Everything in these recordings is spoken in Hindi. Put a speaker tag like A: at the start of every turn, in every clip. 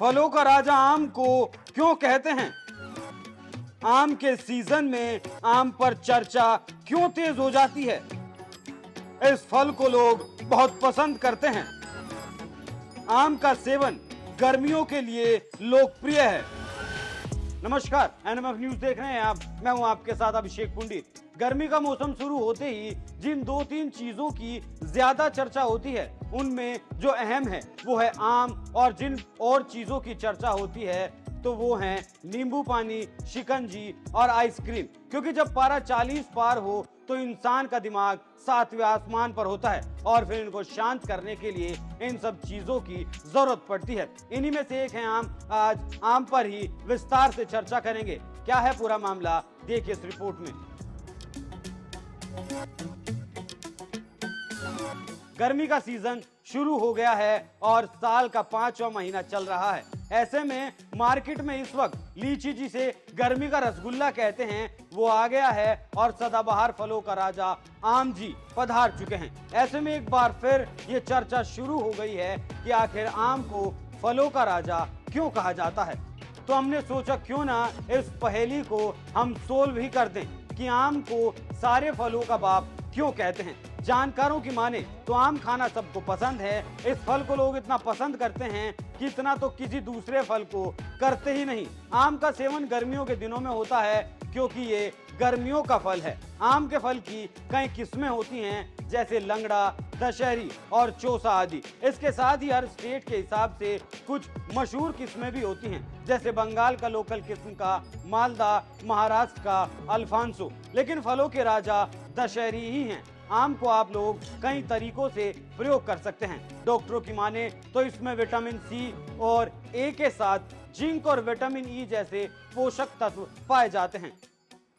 A: फलों का राजा आम को क्यों कहते हैं? आम के सीजन में आम पर चर्चा क्यों तेज हो जाती है? इस फल को लोग बहुत पसंद करते हैं। आम का सेवन गर्मियों के लिए लोकप्रिय है। नमस्कार, एनएमएफ न्यूज देख रहे हैं आप। मैं हूं आपके साथ अभिषेक पुंडित। गर्मी का मौसम शुरू होते ही जिन 2-3 चीजों की ज्यादा चर्चा होती है, उनमें जो अहम है वो है आम, और जिन और चीजों की चर्चा होती है तो वो हैं नींबू पानी, शिकंजी और आइसक्रीम। क्योंकि जब पारा 40 पार हो तो इंसान का दिमाग 7वें आसमान पर होता है और फिर इनको शांत करने के लिए इन सब चीजों की जरूरत पड़ती है। इन्हीं में से एक है आम। आज आम पर ही विस्तार से चर्चा करेंगे। क्या है पूरा मामला, देखिए इस रिपोर्ट में। गर्मी का सीजन शुरू हो गया है और साल का 5वां महीना चल रहा है। ऐसे में मार्केट में इस वक्त लीची, जिसे गर्मी का रसगुल्ला कहते हैं, वो आ गया है और सदाबहार फलों का राजा आम जी पधार चुके हैं। ऐसे में एक बार फिर ये चर्चा शुरू हो गई है कि आखिर आम को फलों का राजा क्यों कहा जाता है। तो हमने सोचा क्यों ना इस पहेली को हम सोल्व ही कर दें कि आम को सारे फलों का बाप क्यों कहते हैं। जानकारों की माने तो आम खाना सबको पसंद है। इस फल को लोग इतना पसंद करते हैं कि इतना तो किसी दूसरे फल को करते ही नहीं। आम का सेवन गर्मियों के दिनों में होता है क्योंकि ये गर्मियों का फल है। आम के फल की कई किस्में होती हैं, जैसे लंगड़ा, दशहरी और चौसा आदि। इसके साथ ही हर स्टेट के हिसाब से कुछ मशहूर किस्में भी होती हैं, जैसे बंगाल का लोकल किस्म का मालदा, महाराष्ट्र का अल्फांसो। लेकिन फलों के राजा दशहरी ही हैं। आम को आप लोग कई तरीकों से प्रयोग कर सकते हैं। डॉक्टरों की माने तो इसमें विटामिन सी और ए के साथ जिंक और विटामिन ई जैसे पोषक तत्व पाए जाते हैं।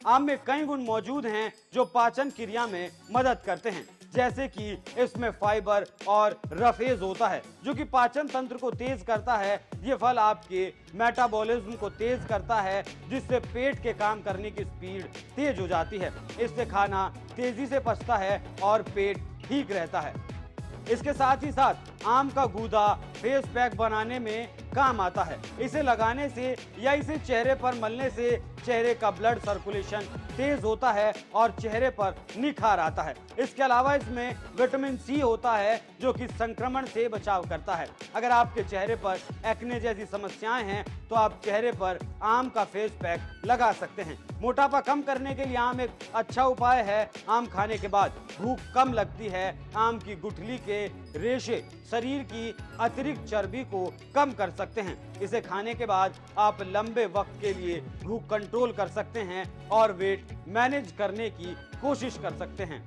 A: आम में कई गुण मौजूद हैं जो पाचन क्रिया में मदद करते हैं, जैसे कि इसमें फाइबर और रफेज होता है जो कि पाचन तंत्र को तेज करता है। ये फल आपके मेटाबॉलिज्म को तेज करता है, जिससे पेट के काम करने की स्पीड तेज हो जाती है। इससे खाना तेजी से पचता है और पेट ठीक रहता है। इसके साथ ही साथ आम का गूदा फेस पैक बनाने में काम आता है। इसे लगाने से या इसे चेहरे पर मलने से चेहरे का ब्लड सर्कुलेशन तेज होता है और चेहरे पर निखार आता है। इसके अलावा इसमें विटामिन सी होता है जो कि संक्रमण से बचाव करता है। अगर आपके चेहरे पर एक्ने जैसी समस्याएं हैं तो आप चेहरे पर आम का फेस पैक लगा सकते हैं। मोटापा कम करने के लिए आम एक अच्छा उपाय है। आम खाने के बाद भूख कम लगती है। आम की गुठली के रेशे शरीर की अतिरिक्त चर्बी को कम कर सकते हैं। इसे खाने के बाद आप लंबे वक्त के लिए भूख कंट्रोल कर सकते हैं और वेट मैनेज करने की कोशिश कर सकते हैं।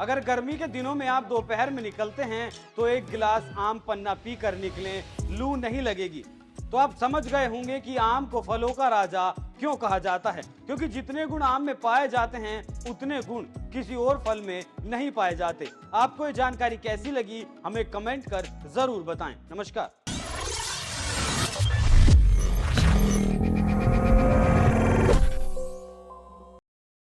A: अगर गर्मी के दिनों में आप दोपहर में निकलते हैं तो एक गिलास आम पन्ना पीकर निकलें, लू नहीं लगेगी। तो आप समझ गए होंगे कि आम को फलों का राजा क्यों कहा जाता है, क्योंकि जितने गुण आम में पाए जाते हैं उतने गुण किसी और फल में नहीं पाए जाते। आपको ये जानकारी कैसी लगी हमें कमेंट कर जरूर बताएं। नमस्कार।